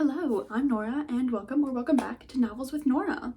Hello, I'm Nora and welcome back to Novels with Nora.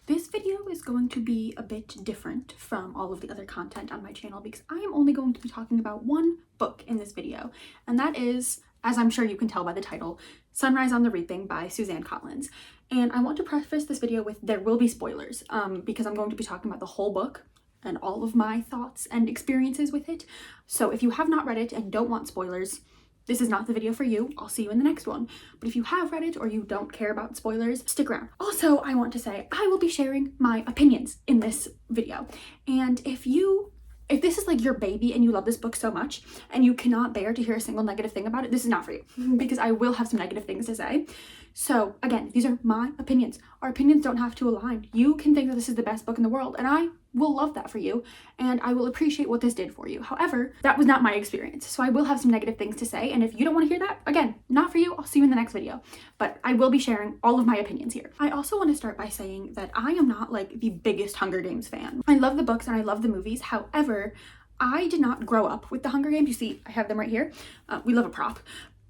This video is going to be a bit different from all of the other content on my channel because I am only going to be talking about one book in this video, and that is, as I'm sure you can tell by the title, Sunrise on the Reaping by Suzanne Collins. And I want to preface this video with there will be spoilers because I'm going to be talking about the whole book and all of my thoughts and experiences with it. So if you have not read it and don't want spoilers, this is not the video for you. I'll see you in the next one. But if you have read it or you don't care about spoilers, stick around. Also, I want to say I will be sharing my opinions in this video. And if this is like your baby and you love this book so much and you cannot bear to hear a single negative thing about it, this is not for you because I will have some negative things to say. So again, these are my opinions. Our opinions don't have to align. You can think that this is the best book in the world, and I will love that for you, and I will appreciate what this did for you. However, that was not my experience, so I will have some negative things to say, and if you don't want to hear that, again, not for you. I'll see you in the next video, but I will be sharing all of my opinions here. I also want to start by saying that I am not like the biggest Hunger Games fan. I love the books and I love the movies. However, I did not grow up with the Hunger Games. You see, I have them right here. We love a prop.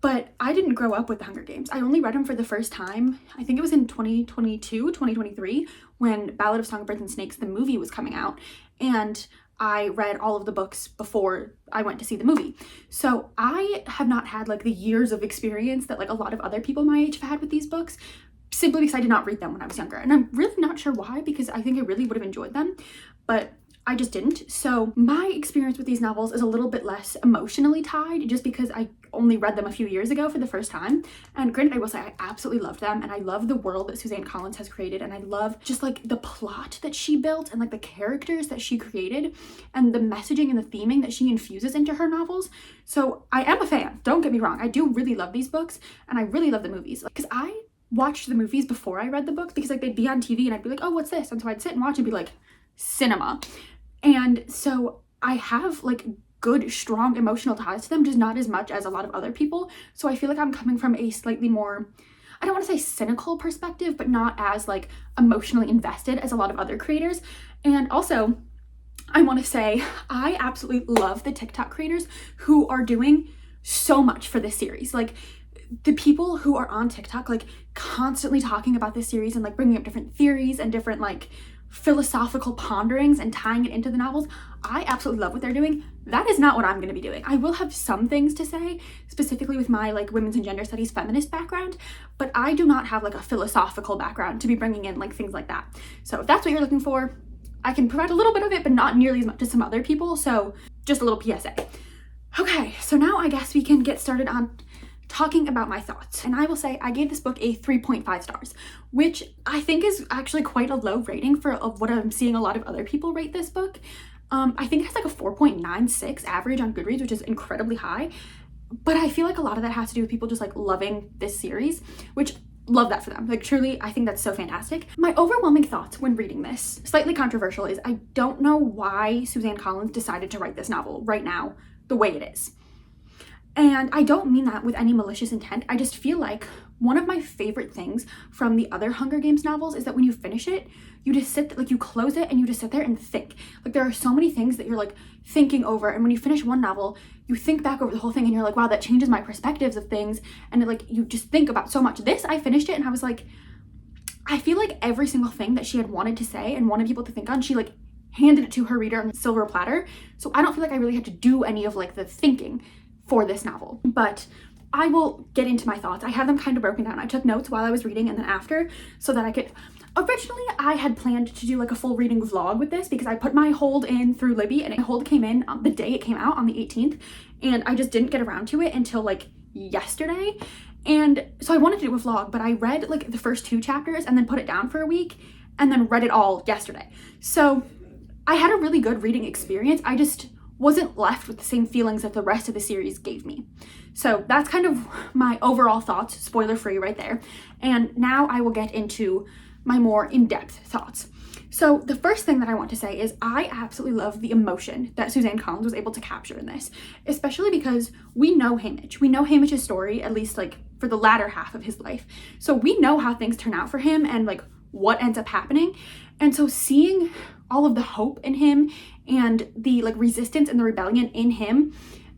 But I didn't grow up with the Hunger Games. I only read them for the first time, I think it was in 2022, 2023, when Ballad of Songbirds and Snakes, the movie, was coming out. And I read all of the books before I went to see the movie. So I have not had like the years of experience that like a lot of other people my age have had with these books, simply because I did not read them when I was younger. And I'm really not sure why, because I think I really would have enjoyed them, but I just didn't. So my experience with these novels is a little bit less emotionally tied just because I only read them a few years ago for the first time. And granted, I will say I absolutely loved them, and I love the world that Suzanne Collins has created, and I love just like the plot that she built and like the characters that she created and the messaging and the theming that she infuses into her novels. So I am a fan, don't get me wrong. I do really love these books and I really love the movies because I watched the movies before I read the books because like they'd be on TV and I'd be like, oh, what's this? And so I'd sit and watch and be like, cinema. And so I have like good, strong emotional ties to them, just not as much as a lot of other people. So I feel like I'm coming from a slightly more, I don't want to say cynical perspective, but not as like emotionally invested as a lot of other creators. And also, I want to say I absolutely love the TikTok creators who are doing so much for this series. Like the people who are on TikTok, like constantly talking about this series and like bringing up different theories and different like philosophical ponderings and tying it into the novels. I absolutely love what they're doing. That is not what I'm going to be doing. I will have some things to say, specifically with my like women's and gender studies feminist background, but I do not have like a philosophical background to be bringing in like things like that. So if that's what you're looking for, I can provide a little bit of it, but not nearly as much as some other people. So just a little PSA. Okay, so now I guess we can get started on talking about my thoughts. And I will say I gave this book a 3.5 stars, which I think is actually quite a low rating for what I'm seeing a lot of other people rate this book. I think it has like a 4.96 average on Goodreads, which is incredibly high. But I feel like a lot of that has to do with people just like loving this series, which love that for them. Like truly, I think that's so fantastic. My overwhelming thoughts when reading this, slightly controversial, is I don't know why Suzanne Collins decided to write this novel right now the way it is. And I don't mean that with any malicious intent. I just feel like one of my favorite things from the other Hunger Games novels is that when you finish it, you just sit, like you close it and you just sit there and think. Like there are so many things that you're like thinking over. And when you finish one novel, you think back over the whole thing and you're like, wow, that changes my perspectives of things. And like you just think about so much. This, I finished it and I was like, I feel like every single thing that she had wanted to say and wanted people to think on, she like handed it to her reader on a silver platter. So I don't feel like I really had to do any of like the thinking for this novel, but I will get into my thoughts. I have them kind of broken down. I took notes while I was reading and then after so that I could, originally I had planned to do like a full reading vlog with this because I put my hold in through Libby and my hold came in on the day it came out on the 18th and I just didn't get around to it until like yesterday. And so I wanted to do a vlog, but I read like the first 2 chapters and then put it down for a week and then read it all yesterday. So I had a really good reading experience. I just wasn't left with the same feelings that the rest of the series gave me. So that's kind of my overall thoughts, spoiler free right there. And now I will get into my more in-depth thoughts. So the first thing that I want to say is I absolutely love the emotion that Suzanne Collins was able to capture in this, especially because we know Hamish. We know Hamish's story, at least like for the latter half of his life. So we know how things turn out for him and like what ends up happening. And so seeing all of the hope in him and the like resistance and the rebellion in him,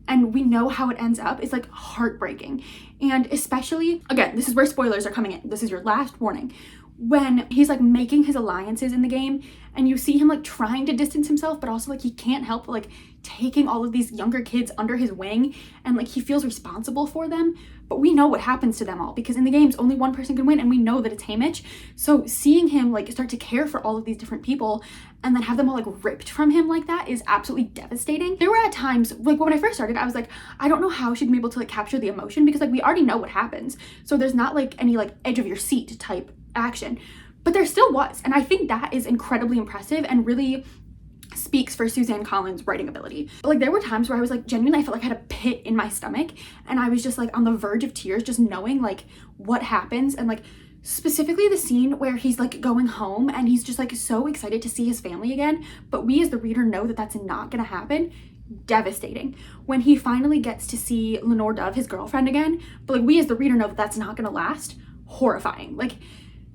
and we know how it ends up, is like heartbreaking. And especially, again, this is where spoilers are coming in, this is your last warning, when he's like making his alliances in the game and you see him like trying to distance himself, but also like he can't help but like taking all of these younger kids under his wing, and like he feels responsible for them. But we know what happens to them all, because in the games only one person can win, and we know that it's Haymitch. So seeing him like start to care for all of these different people and then have them all like ripped from him like that is absolutely devastating. There were at times, like when I first started, I was like, I don't know how she'd be able to like capture the emotion, because like we already know what happens, so there's not like any like edge of your seat type action, but there still was. And I think that is incredibly impressive and really speaks for Suzanne Collins' writing ability. But like there were times where I was like, genuinely, I felt like I had a pit in my stomach, and I was just like on the verge of tears, just knowing like what happens. And like specifically the scene where he's like going home and he's just like so excited to see his family again, but we as the reader know that that's not gonna happen. Devastating. When he finally gets to see Lenore Dove, his girlfriend, again, but like we as the reader know that that's not gonna last. Horrifying. Like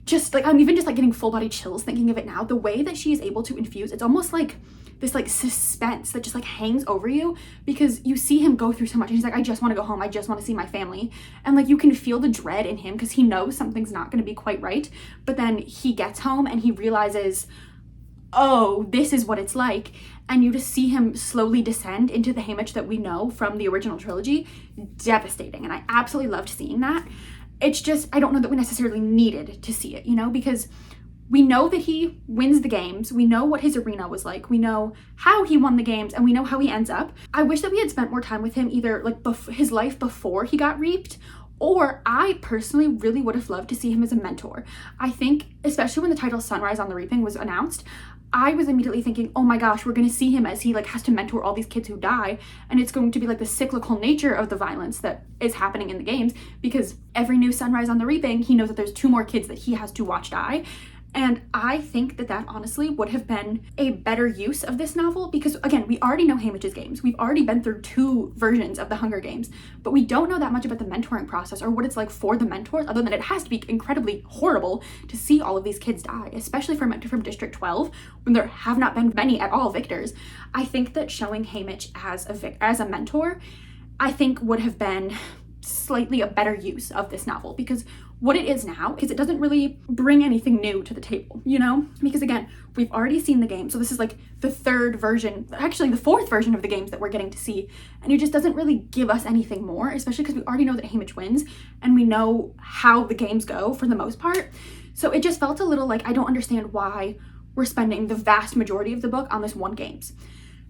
just like I'm even just like getting full body chills thinking of it now. The way that she is able to infuse, it's almost like this like suspense that just like hangs over you, because you see him go through so much and he's like, I just want to go home, I just want to see my family, and like you can feel the dread in him because he knows something's not going to be quite right. But then he gets home and he realizes, oh, this is what it's like, and you just see him slowly descend into the Haymitch that we know from the original trilogy. Devastating. And I absolutely loved seeing that. It's just, I don't know that we necessarily needed to see it, you know, because we know that he wins the games, we know what his arena was like, we know how he won the games, and we know how he ends up. I wish that we had spent more time with him, either like his life before he got reaped, or I personally really would have loved to see him as a mentor. I think, especially when the title Sunrise on the Reaping was announced, I was immediately thinking, oh my gosh, we're going to see him as he like has to mentor all these kids who die, and it's going to be like the cyclical nature of the violence that is happening in the games, because every new Sunrise on the Reaping, he knows that there's 2 more kids that he has to watch die. And I think that that honestly would have been a better use of this novel, because again, we already know Haymitch's games. We've already been through 2 versions of the Hunger Games, but we don't know that much about the mentoring process or what it's like for the mentors, other than it has to be incredibly horrible to see all of these kids die, especially from District 12, when there have not been many at all victors. I think that showing Haymitch as a mentor, I think would have been slightly a better use of this novel, because what it is now is it doesn't really bring anything new to the table, you know? Because again, we've already seen the game, so this is like the 3rd version, actually the 4th version of the games that we're getting to see, and it just doesn't really give us anything more, especially because we already know that Haymitch wins and we know how the games go for the most part. So it just felt a little like I don't understand why we're spending the vast majority of the book on this one games.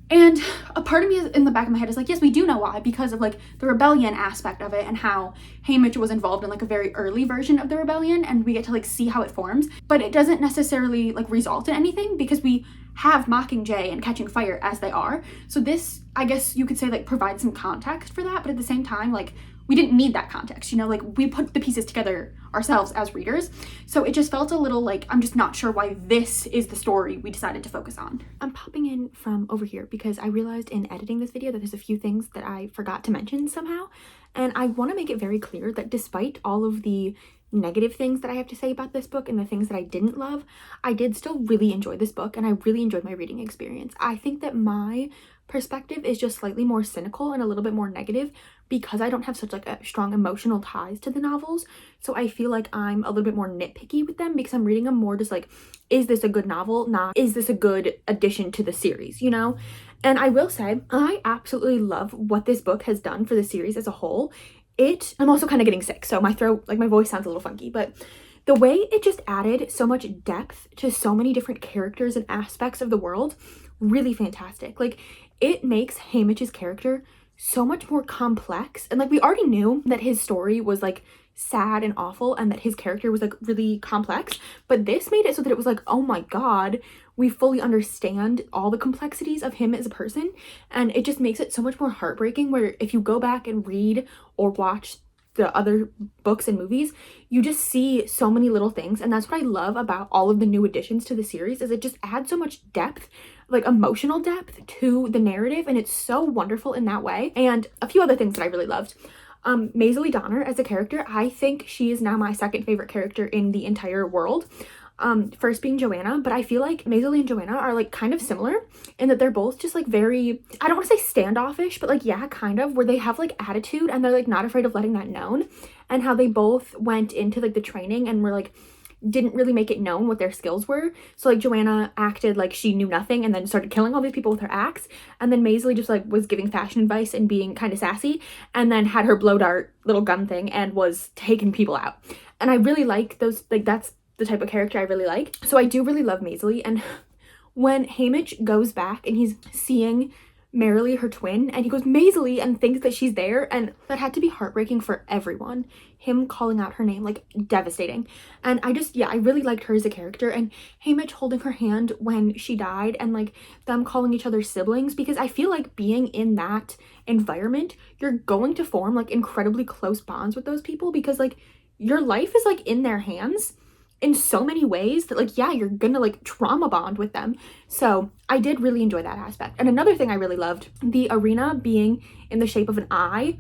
And a part of me in the back of my head is like, yes, we do know why, because of like the rebellion aspect of it and how Haymitch was involved in like a very early version of the rebellion, and we get to like see how it forms, but it doesn't necessarily like result in anything because we have Mockingjay and Catching Fire as they are. So this, I guess you could say, like provides some context for that, but at the same time, like we didn't need that context, you know, like we put the pieces together ourselves as readers. So it just felt a little like, I'm just not sure why this is the story we decided to focus on. I'm popping in from over here because I realized in editing this video that there's a few things that I forgot to mention somehow. And I want to make it very clear that despite all of the negative things that I have to say about this book and the things that I didn't love, I did still really enjoy this book and I really enjoyed my reading experience. I think that my perspective is just slightly more cynical and a little bit more negative because I don't have such like a strong emotional ties to the novels. So I feel like I'm a little bit more nitpicky with them because I'm reading them more just like, is this a good novel? Not, is this a good addition to the series, you know? And I will say, I absolutely love what this book has done for the series as a whole. I'm also kind of getting sick, so my throat, like my voice sounds a little funky, but the way it just added so much depth to so many different characters and aspects of the world, really fantastic. Like, it makes Haymitch's character so much more complex. And like, we already knew that his story was like sad and awful and that his character was like really complex, but this made it so that it was like, oh my god, we fully understand all the complexities of him as a person. And it just makes it so much more heartbreaking, where if you go back and read or watch the other books and movies, you just see so many little things. And that's what I love about all of the new additions to the series, is it just adds so much depth, like emotional depth to the narrative, and it's so wonderful in that way. And a few other things that I really loved. Maisie Donner as a character, I think she is now my 2nd favorite character in the entire world. first being Joanna, but I feel like Maisie and Joanna are like kind of similar in that they're both just like very, I don't want to say standoffish, but like, yeah, kind of, where they have like attitude and they're like not afraid of letting that known, and how they both went into like the training and were like, didn't really make it known what their skills were. So like Joanna acted like she knew nothing and then started killing all these people with her axe, and then Maisie just like was giving fashion advice and being kind of sassy, and then had her blow dart little gun thing and was taking people out. And I really like those, like that's the type of character I really like. So I do really love Maisie. And when Haymitch goes back and he's seeing Merrily, her twin, and he goes Maisie and thinks that she's there, and that had to be heartbreaking for everyone, him calling out her name, like devastating. And I just, yeah, I really liked her as a character, and Haymitch holding her hand when she died, and like them calling each other siblings, because I feel like being in that environment, you're going to form like incredibly close bonds with those people, because like your life is like in their hands in so many ways that like, yeah, you're gonna like trauma bond with them. So I did really enjoy that aspect. And another thing I really loved, the arena being in the shape of an eye,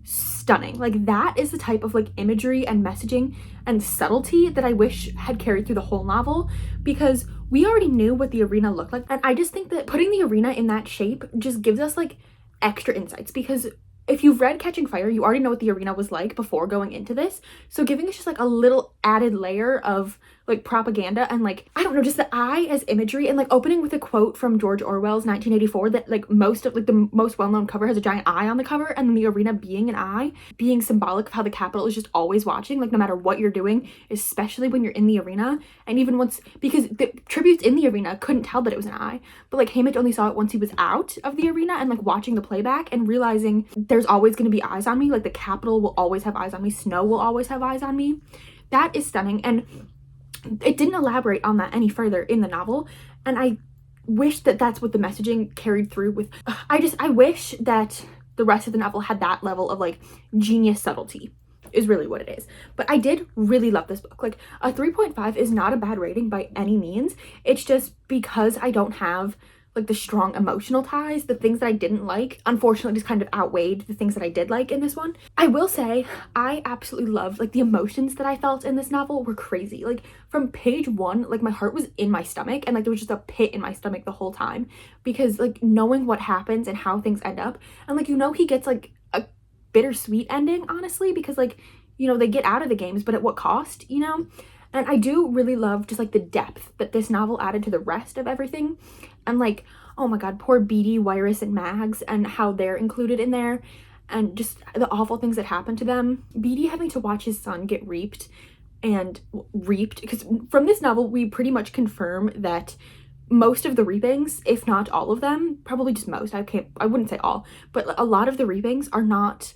stunning. Like that is the type of like imagery and messaging and subtlety that I wish had carried through the whole novel, because we already knew what the arena looked like, and I just think that putting the arena in that shape just gives us like extra insights, because if you've read Catching Fire, you already know what the arena was like before going into this. So giving us just like a little added layer of like propaganda and like, I don't know, just the eye as imagery, and like opening with a quote from George Orwell's 1984 that like most of like the most well-known cover has a giant eye on the cover, and then the arena being an eye, being symbolic of how the Capitol is just always watching, like no matter what you're doing, especially when you're in the arena. And even once, because the tributes in the arena couldn't tell that it was an eye, but like Haymitch only saw it once he was out of the arena and like watching the playback and realizing there's always going to be eyes on me, like the Capitol will always have eyes on me, Snow will always have eyes on me. That is stunning, and it didn't elaborate on that any further in the novel, and I wish that that's what the messaging carried through with. I wish that the rest of the novel had that level of like genius subtlety, is really what it is. But I did really love this book. Like a 3.5 is not a bad rating by any means. It's just because I don't have like the strong emotional ties, the things that I didn't like unfortunately just kind of outweighed the things that I did like in this one. I will say I absolutely loved like the emotions that I felt in this novel were crazy. Like from page 1, like my heart was in my stomach, and like there was just a pit in my stomach the whole time, because like knowing what happens and how things end up, and like, you know, he gets like a bittersweet ending, honestly, because like, you know, they get out of the games, but at what cost, you know? And I do really love just like the depth that this novel added to the rest of everything. And like, oh my god, poor Beatty, Wyrus, and Mags, and how they're included in there, and just the awful things that happened to them. Beatty having to watch his son get reaped, because from this novel we pretty much confirm that most of the reapings, if not all of them, probably just most, I wouldn't say all, but a lot of the reapings are not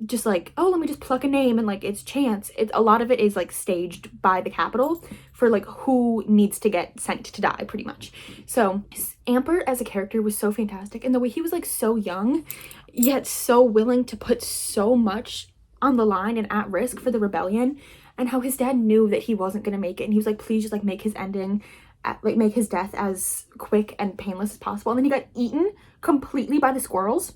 just like, oh, let me just pluck a name and like it's chance. A lot of it is like staged by the Capitol for like who needs to get sent to die, pretty much. So Ampert as a character was so fantastic, and the way he was like so young yet so willing to put so much on the line and at risk for the rebellion, and how his dad knew that he wasn't gonna make it, and he was like, please just like make his ending, like make his death as quick and painless as possible. And then he got eaten completely by the squirrels.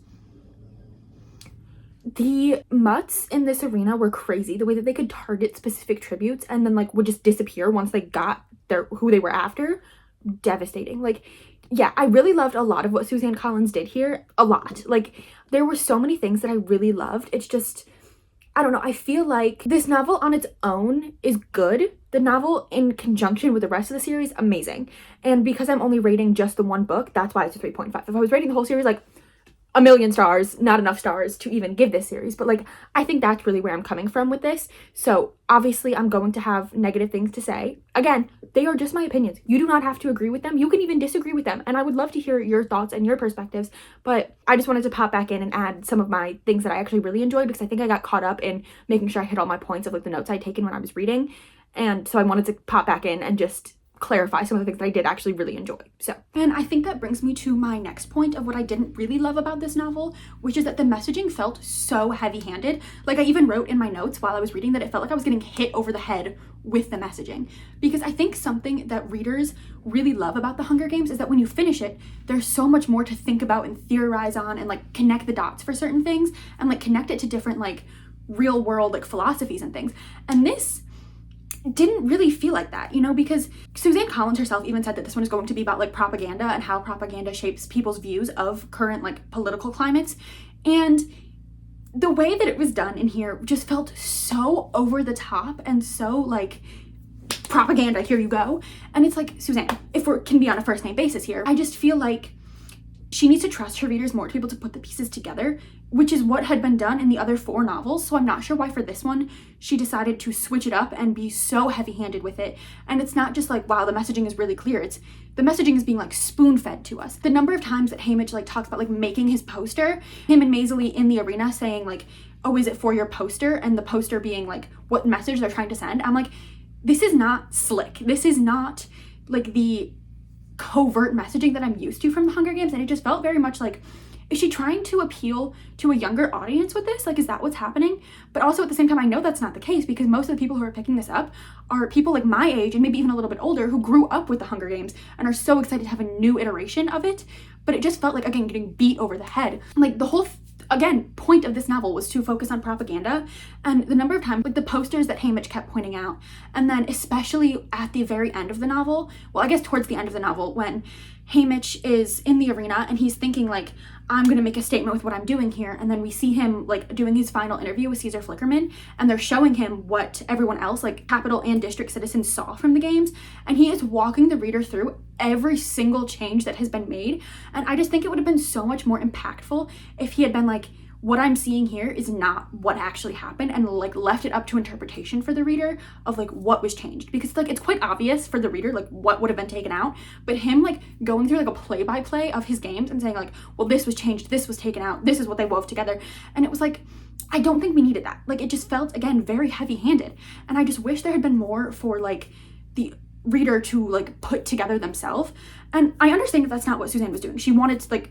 The mutts in this arena were crazy. The way that they could target specific tributes and then like would just disappear once they got who they were after, devastating. Like, yeah, I really loved a lot of what Suzanne Collins did here. A lot. Like, there were so many things that I really loved. It's just, I don't know, I feel like this novel on its own is good. The novel in conjunction with the rest of the series, amazing. And because I'm only rating just the one book, that's why it's a 3.5. If I was rating the whole series, like 1,000,000 stars, not enough stars to even give this series. But like, I think that's really where I'm coming from with this. So obviously I'm going to have negative things to say. Again, they are just my opinions. You do not have to agree with them. You can even disagree with them, and I would love to hear your thoughts and your perspectives. But I just wanted to pop back in and add some of my things that I actually really enjoyed, because I think I got caught up in making sure I hit all my points of like the notes I'd taken when I was reading, and so I wanted to pop back in and just clarify some of the things that I did actually really enjoy. So, and I think that brings me to my next point of what I didn't really love about this novel, which is that the messaging felt so heavy-handed. Like, I even wrote in my notes while I was reading that it felt like I was getting hit over the head with the messaging, because I think something that readers really love about the Hunger Games is that when you finish it, there's so much more to think about and theorize on and like connect the dots for certain things and like connect it to different like real world like philosophies and things. And this didn't really feel like that, you know, because Suzanne Collins herself even said that this one is going to be about like propaganda and how propaganda shapes people's views of current like political climates. And the way that it was done in here just felt so over the top and so like propaganda, here you go. And it's like, Suzanne, if we can be on a first name basis here, I just feel like she needs to trust her readers more to be able to put the pieces together, which is what had been done in the other 4 novels. So I'm not sure why for this one she decided to switch it up and be so heavy-handed with it. And it's not just like, wow, the messaging is really clear. It's the messaging is being like spoon-fed to us. The number of times that Haymitch like talks about like making his poster, him and Maisie in the arena saying like, oh, is it for your poster? And the poster being like what message they're trying to send. I'm like, this is not slick. This is not like the covert messaging that I'm used to from the Hunger Games. And it just felt very much like, is she trying to appeal to a younger audience with this? Like, is that what's happening? But also at the same time, I know that's not the case because most of the people who are picking this up are people like my age and maybe even a little bit older who grew up with the Hunger Games and are so excited to have a new iteration of it. But it just felt like, again, getting beat over the head. Like the whole again, point of this novel was to focus on propaganda, and the number of times, like the posters that Haymitch kept pointing out, and then especially at the very end of the novel, well, I guess towards the end of the novel, when Haymitch is in the arena and he's thinking like, I'm gonna make a statement with what I'm doing here, and then we see him like doing his final interview with Caesar Flickerman, and they're showing him what everyone else, like Capital and District citizens, saw from the games, and he is walking the reader through every single change that has been made. And I just think it would have been so much more impactful if he had been like, what I'm seeing here is not what actually happened, and like left it up to interpretation for the reader of like what was changed, because like it's quite obvious for the reader like what would have been taken out, but him like going through like a play-by-play of his games and saying like, well, this was changed, this was taken out, this is what they wove together, and it was like, I don't think we needed that. Like it just felt, again, very heavy-handed, and I just wish there had been more for like the reader to like put together themselves. And I understand that that's not what Suzanne was doing. She wanted to like,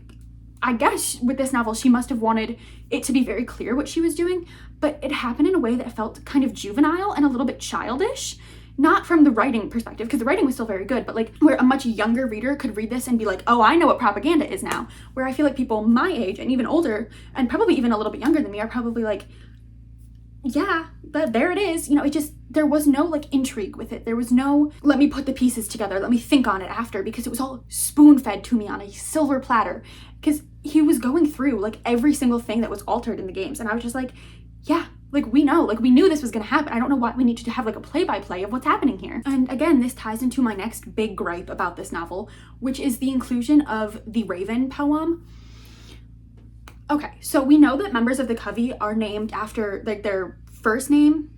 I guess with this novel, she must have wanted it to be very clear what she was doing, but it happened in a way that felt kind of juvenile and a little bit childish. Not from the writing perspective, because the writing was still very good, but like where a much younger reader could read this and be like, oh, I know what propaganda is now. Where I feel like people my age and even older, and probably even a little bit younger than me, are probably like, yeah, there it is. You know, it just, there was no like intrigue with it. There was no, let me put the pieces together, let me think on it after, because it was all spoon-fed to me on a silver platter. Because he was going through like every single thing that was altered in the games, and I was just like, yeah, like we know, like we knew this was gonna happen. I don't know why we need to have like a play-by-play of what's happening here. And again, this ties into my next big gripe about this novel, which is the inclusion of the Raven poem. Okay, so we know that members of the Covey are named after like their first name.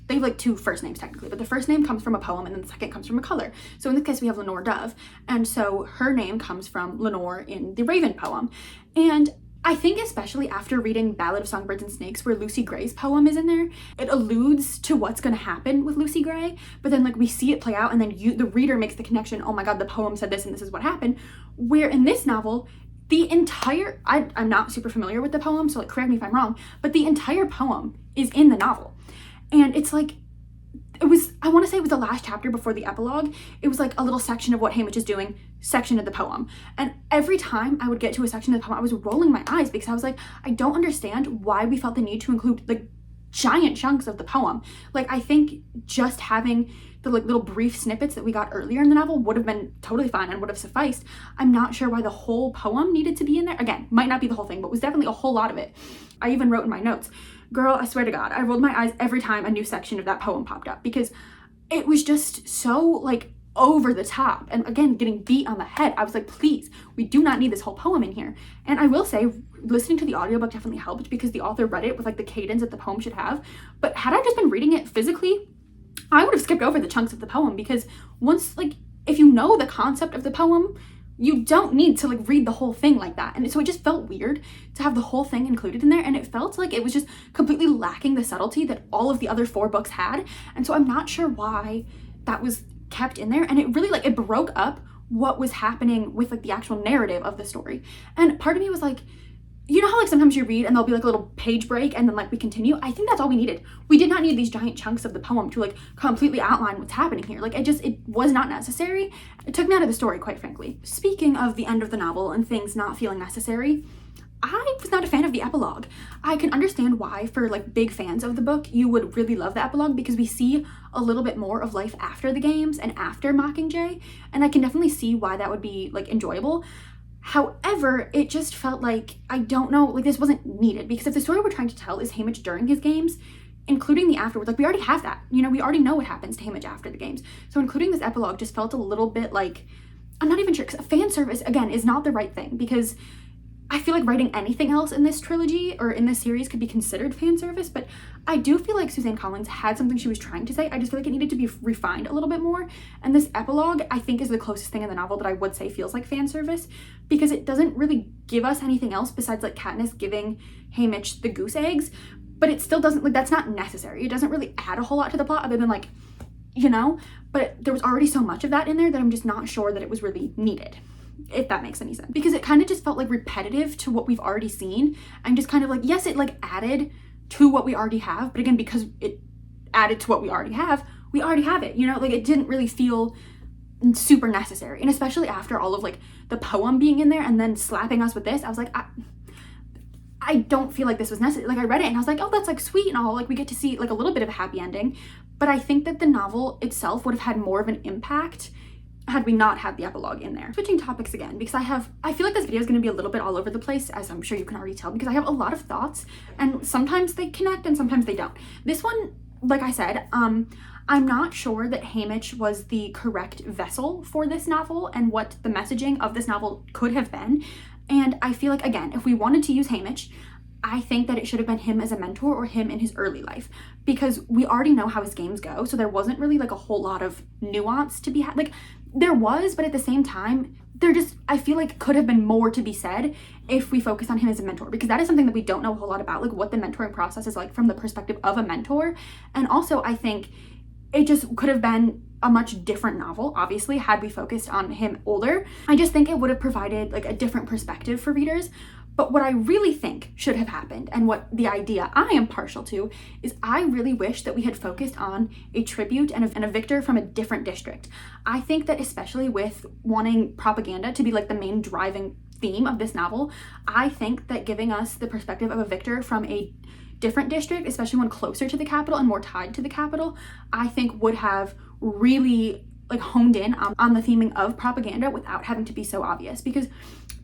They have like 2 first names technically, but the first name comes from a poem and then the second comes from a color. So in this case, we have Lenore Dove. And so her name comes from Lenore in the Raven poem. And I think especially after reading Ballad of Songbirds and Snakes, where Lucy Gray's poem is in there, it alludes to what's going to happen with Lucy Gray, but then like we see it play out, and then the reader makes the connection, oh my god, the poem said this and this is what happened. Where in this novel, the entire, I'm not super familiar with the poem, so like correct me if I'm wrong, but the entire poem is in the novel. And it's like, it was, I want to say it was the last chapter before the epilogue. It was like a little section of what Haymitch is doing, section of the poem. And every time I would get to a section of the poem, I was rolling my eyes because I was like, I don't understand why we felt the need to include like giant chunks of the poem. Like I think just having the like little brief snippets that we got earlier in the novel would have been totally fine and would have sufficed. I'm not sure why the whole poem needed to be in there. Again, might not be the whole thing, but was definitely a whole lot of it. I even wrote in my notes, girl, I swear to God, I rolled my eyes every time a new section of that poem popped up because it was just so like over the top, and again, getting beat on the head. I was like, please, we do not need this whole poem in here. And I will say, listening to the audiobook definitely helped because the author read it with like the cadence that the poem should have. But had I just been reading it physically, I would have skipped over the chunks of the poem, because once, like, if you know the concept of the poem, you don't need to like read the whole thing like that. And so it just felt weird to have the whole thing included in there, and it felt like it was just completely lacking the subtlety that all of the other 4 books had. And so I'm not sure why that was kept in there, and it really like, it broke up what was happening with like the actual narrative of the story. And part of me was like, you know how like sometimes you read and there'll be like a little page break and then like we continue? I think that's all we needed. We did not need these giant chunks of the poem to like completely outline what's happening here. Like it was not necessary. It took me out of the story, quite frankly. Speaking of the end of the novel and things not feeling necessary, I was not a fan of the epilogue. I can understand why for like big fans of the book you would really love the epilogue, because we see a little bit more of life after the games and after Mockingjay, and I can definitely see why that would be like enjoyable. However, it just felt like, I don't know, like this wasn't needed, because if the story we're trying to tell is Haymitch during his games, including the afterwards, like we already have that, you know, we already know what happens to Haymitch after the games. So including this epilogue just felt a little bit like, I'm not even sure, because fan service, again, is not the right thing, because I feel like writing anything else in this trilogy or in this series could be considered fan service, but I do feel like Suzanne Collins had something she was trying to say. I just feel like it needed to be refined a little bit more. And this epilogue, I think, is the closest thing in the novel that I would say feels like fan service, because it doesn't really give us anything else besides like Katniss giving Haymitch the goose eggs, but it still doesn't, like, that's not necessary. It doesn't really add a whole lot to the plot other than like, you know, but there was already so much of that in there that I'm just not sure that it was really needed, if that makes any sense, because it kind of just felt like repetitive to what we've already seen, and just kind of like, yes, it like added to what we already have, but again, because it added to what we already have it, you know, like it didn't really feel super necessary. And especially after all of like the poem being in there and then slapping us with this, I was like, I don't feel like this was necessary. Like I read it and I was like, oh, that's like sweet and all, like we get to see like a little bit of a happy ending, but I think that the novel itself would have had more of an impact had we not had the epilogue in there. Switching topics again, because I feel like this video is going to be a little bit all over the place, as I'm sure you can already tell, because I have a lot of thoughts and sometimes they connect and sometimes they don't. This one, like I said, I'm not sure that Haymitch was the correct vessel for this novel and what the messaging of this novel could have been. And I feel like, again, if we wanted to use Haymitch, I think that it should have been him as a mentor or him in his early life, because we already know how his games go. So there wasn't really like a whole lot of nuance to be had. Like there was, but at the same time, there just, I feel like could have been more to be said if we focus on him as a mentor, because that is something that we don't know a whole lot about, like what the mentoring process is like from the perspective of a mentor. And also I think it just could have been a much different novel, obviously, had we focused on him older. I just think it would have provided like a different perspective for readers. But what I really think should have happened, and what the idea I am partial to, is I really wish that we had focused on a tribute and a victor from a different district. I think that especially with wanting propaganda to be like the main driving theme of this novel, I think that giving us the perspective of a victor from a different district, especially one closer to the capital and more tied to the capital, I think would have really like honed in on the theming of propaganda without having to be so obvious. Because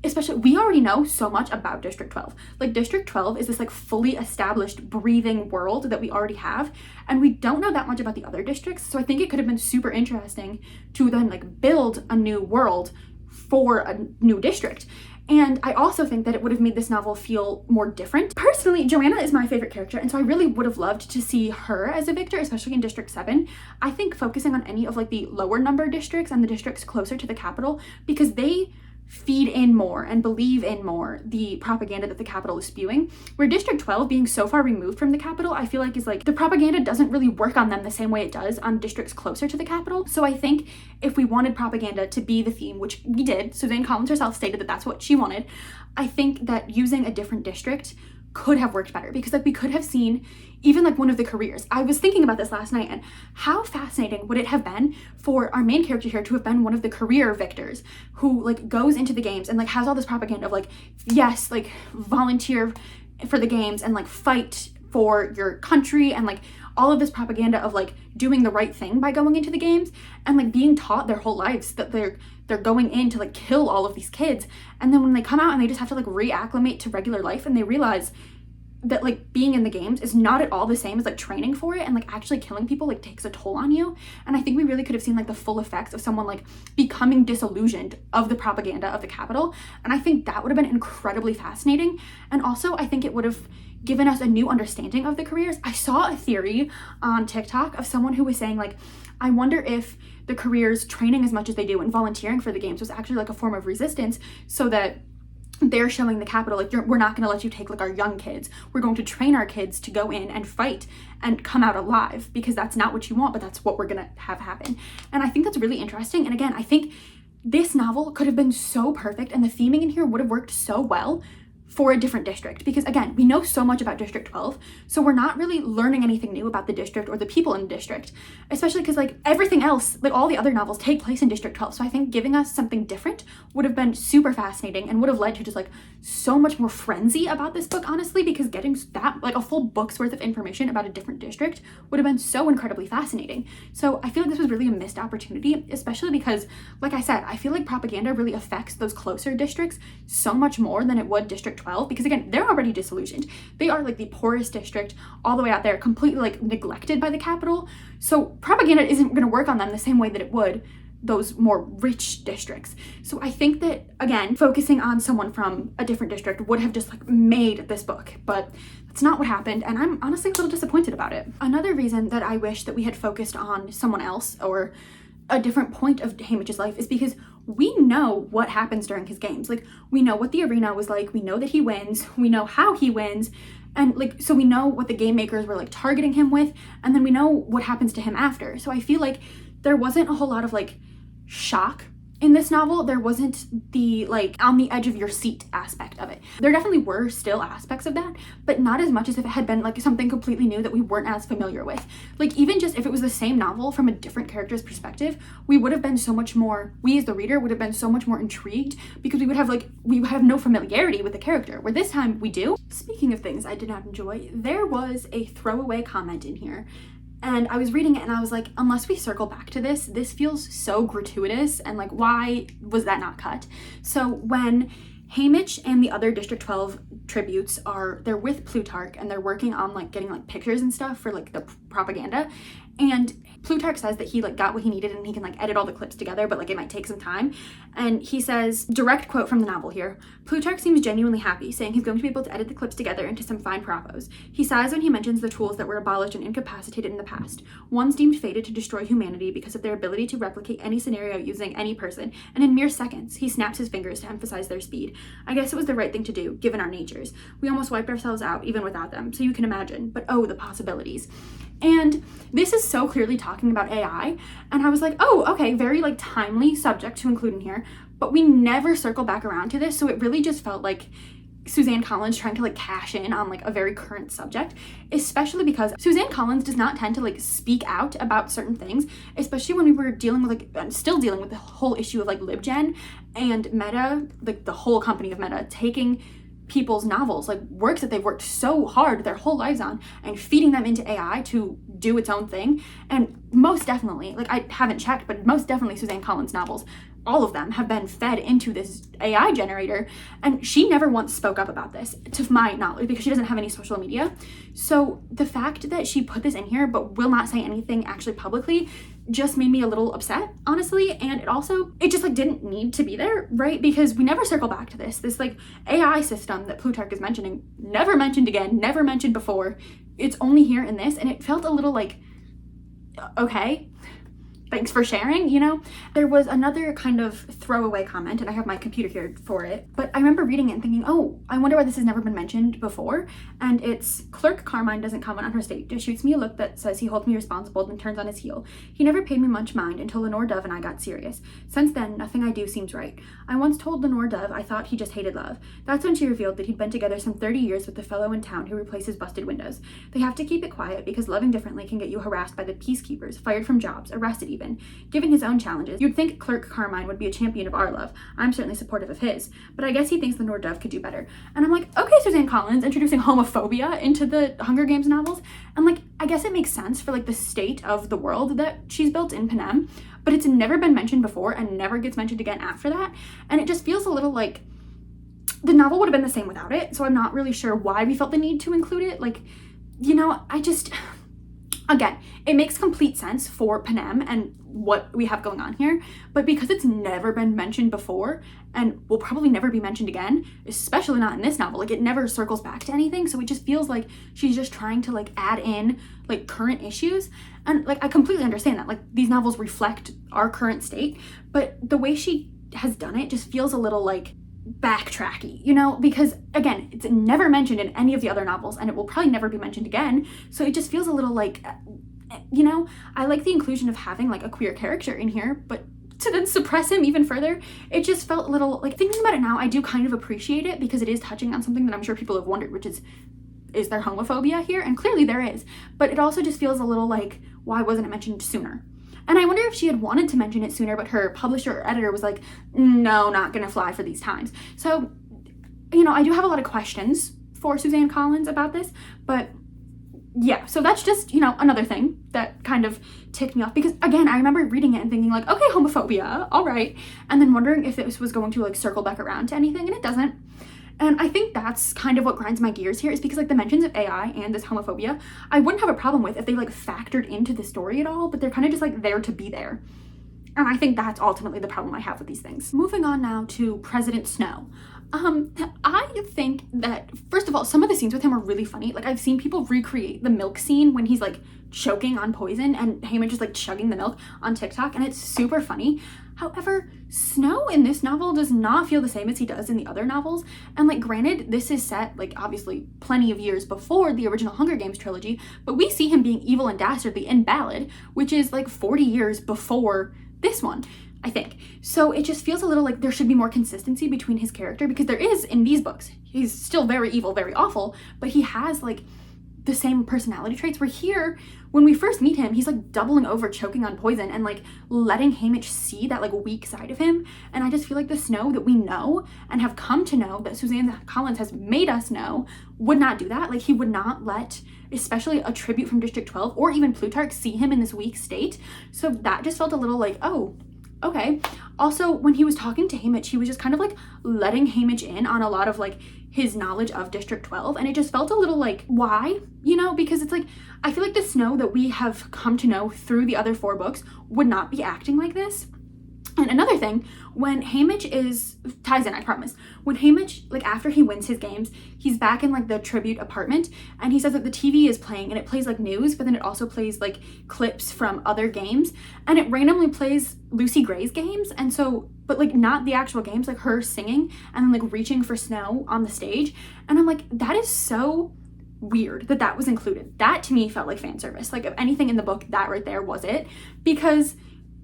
especially, we already know so much about District 12. Like District 12 is this like fully established breathing world that we already have, and we don't know that much about the other districts. So I think it could have been super interesting to then like build a new world for a new district. And I also think that it would have made this novel feel more different. Personally, Joanna is my favorite character, and so I really would have loved to see her as a victor, especially in District 7. I think focusing on any of like the lower number districts and the districts closer to the capital, because they feed in more and believe in more the propaganda that the capital is spewing, where District 12 being so far removed from the capital, I feel like is like the propaganda doesn't really work on them the same way it does on districts closer to the capital. So I think if we wanted propaganda to be the theme, which we did, Suzanne Collins herself stated that that's what she wanted, I think that using a different district could have worked better, because like we could have seen even like one of the careers. I was thinking about this last night, and how fascinating would it have been for our main character here to have been one of the career victors who like goes into the games and like has all this propaganda of like, yes, like volunteer for the games and like fight for your country, and like all of this propaganda of like doing the right thing by going into the games, and like being taught their whole lives that they're going in to like kill all of these kids. And then when they come out and they just have to like reacclimate to regular life, and they realize that like being in the games is not at all the same as like training for it, and like actually killing people like takes a toll on you. And I think we really could have seen like the full effects of someone like becoming disillusioned of the propaganda of the capital. And I think that would have been incredibly fascinating. And also I think it would have given us a new understanding of the careers. I saw a theory on TikTok of someone who was saying like, I wonder if the careers training as much as they do and volunteering for the games was actually like a form of resistance, so that they're showing the capital like, we're not going to let you take like our young kids. We're going to train our kids to go in and fight and come out alive, because that's not what you want, but that's what we're going to have happen. And I think that's really interesting. And again, I think this novel could have been so perfect, and the theming in here would have worked so well for a different district, because again, we know so much about District 12, so we're not really learning anything new about the district or the people in the district, especially because like everything else, like all the other novels take place in District 12. So I think giving us something different would have been super fascinating and would have led to just like so much more frenzy about this book, honestly, because getting that, like a full book's worth of information about a different district would have been so incredibly fascinating. So I feel like this was really a missed opportunity, especially because, like I said, I feel like propaganda really affects those closer districts so much more than it would District 12, because again, they're already disillusioned. They are like the poorest district all the way out there, completely like neglected by the capital. So propaganda isn't going to work on them the same way that it would those more rich districts. So I think that, again, focusing on someone from a different district would have just like made this book, but that's not what happened, and I'm honestly a little disappointed about it. Another reason that I wish that we had focused on someone else or a different point of Haymitch's life is because we know what happens during his games. Like, we know what the arena was like, we know that he wins, we know how he wins, and like, so we know what the game makers were like targeting him with, and then we know what happens to him after. So I feel like there wasn't a whole lot of like shock in this novel. There wasn't the like on the edge of your seat aspect of it. There definitely were still aspects of that, but not as much as if it had been like something completely new that we weren't as familiar with. Like, even just if it was the same novel from a different character's perspective, we would have been so much more, we as the reader would have been so much more intrigued, because we would have no familiarity with the character, where this time we do. Speaking of things I did not enjoy, there was a throwaway comment in here. And I was reading it and I was like, unless we circle back to this feels so gratuitous, and like, why was that not cut? So when Haymitch and the other District 12 tributes they're with Plutarch and they're working on like getting like pictures and stuff for like the propaganda, and Plutarch says that he like got what he needed and he can like edit all the clips together, but like it might take some time. And he says, direct quote from the novel here, Plutarch seems genuinely happy, saying he's going to be able to edit the clips together into some fine propos. He sighs when he mentions the tools that were abolished and incapacitated in the past, ones deemed fated to destroy humanity because of their ability to replicate any scenario using any person, and in mere seconds he snaps his fingers to emphasize their speed. I guess it was the right thing to do, given our natures. We almost wiped ourselves out even without them, so you can imagine, but oh, the possibilities. And this is so clearly talking about AI, and I was like, oh, okay, very like timely subject to include in here, but we never circle back around to this, so it really just felt like Suzanne Collins trying to like cash in on like a very current subject, especially because Suzanne Collins does not tend to like speak out about certain things, especially when we were dealing with like, still dealing with the whole issue of like LibGen and Meta, like the whole company of Meta taking people's novels, like works that they've worked so hard their whole lives on, and feeding them into AI to do its own thing. And most definitely, like, I haven't checked, but most definitely Suzanne Collins' novels, all of them have been fed into this AI generator, and she never once spoke up about this, to my knowledge, because she doesn't have any social media. So the fact that she put this in here but will not say anything actually publicly just made me a little upset, honestly. And it just like didn't need to be there, right? Because we never circle back to this like AI system that Plutarch is mentioning, never mentioned again, never mentioned before. It's only here in this, and it felt a little like, okay, thanks for sharing, you know? There was another kind of throwaway comment, and I have my computer here for it, but I remember reading it and thinking, oh, I wonder why this has never been mentioned before. And it's, Clerk Carmine doesn't comment on her state, just shoots me a look that says he holds me responsible, then turns on his heel. He never paid me much mind until Lenore Dove and I got serious. Since then, nothing I do seems right. I once told Lenore Dove I thought he just hated love. That's when she revealed that he'd been together some 30 years with the fellow in town who replaces busted windows. They have to keep it quiet because loving differently can get you harassed by the peacekeepers, fired from jobs, arrested even. Given his own challenges, you'd think Clerk Carmine would be a champion of our love. I'm certainly supportive of his, but I guess he thinks Lenore Dove could do better. And I'm like, okay, Suzanne Collins introducing homophobia into the Hunger Games novels. And like, I guess it makes sense for like the state of the world that she's built in Panem, but it's never been mentioned before and never gets mentioned again after that. And it just feels a little like the novel would have been the same without it. So I'm not really sure why we felt the need to include it. Like, you know, again, it makes complete sense for Panem and what we have going on here, but because it's never been mentioned before and will probably never be mentioned again, especially not in this novel, like it never circles back to anything, so it just feels like she's just trying to like add in like current issues. And like, I completely understand that, like these novels reflect our current state, but the way she has done it just feels a little like backtracky, you know, because again, it's never mentioned in any of the other novels and it will probably never be mentioned again, so it just feels a little like, you know, I like the inclusion of having like a queer character in here, but to then suppress him even further, it just felt a little like, thinking about it now, I do kind of appreciate it because it is touching on something that I'm sure people have wondered, which is there homophobia here? And clearly there is, but it also just feels a little like, why wasn't it mentioned sooner? And I wonder if she had wanted to mention it sooner, but her publisher or editor was like, no, not gonna fly for these times. So you know, I do have a lot of questions for Suzanne Collins about this, but yeah, so that's just, you know, another thing that kind of ticked me off, because again, I remember reading it and thinking like, okay, homophobia, all right, and then wondering if this was going to like circle back around to anything, and it doesn't. And I think that's kind of what grinds my gears here, is because like the mentions of AI and this homophobia, I wouldn't have a problem with if they like factored into the story at all, but they're kind of just like there to be there. And I think that's ultimately the problem I have with these things. Moving on now to President Snow. I think that, first of all, some of the scenes with him are really funny. Like, I've seen people recreate the milk scene when he's like choking on poison and Haymitch is like chugging the milk on TikTok, and it's super funny. However, Snow in this novel does not feel the same as he does in the other novels. And like, granted, this is set like obviously plenty of years before the original Hunger Games trilogy, but we see him being evil and dastardly in Ballad, which is like 40 years before this one, I think. So it just feels a little like there should be more consistency between his character, because there is in these books. He's still very evil, very awful, but he has like the same personality traits, where here, when we first meet him, he's like doubling over, choking on poison, and like letting Haymitch see that like weak side of him. And I just feel like the Snow that we know and have come to know, that Suzanne Collins has made us know, would not do that. Like, he would not let especially a tribute from District 12 or even Plutarch see him in this weak state. So that just felt a little like, oh, okay. Also, when he was talking to Haymitch, he was just kind of like letting Haymitch in on a lot of like his knowledge of District 12, and it just felt a little like, why? You know, because it's like, I feel like the Snow that we have come to know through the other 4 books would not be acting like this. And another thing, when Haymitch ties in, I promise. When Haymitch, like after he wins his games, he's back in like the tribute apartment, and he says that the TV is playing, and it plays like news, but then it also plays like clips from other games, and it randomly plays Lucy Gray's games, and so, but like not the actual games, like her singing and then like reaching for Snow on the stage. And I'm like, that is so weird that that was included. That to me felt like fan service. Like, if anything in the book, that right there was it, because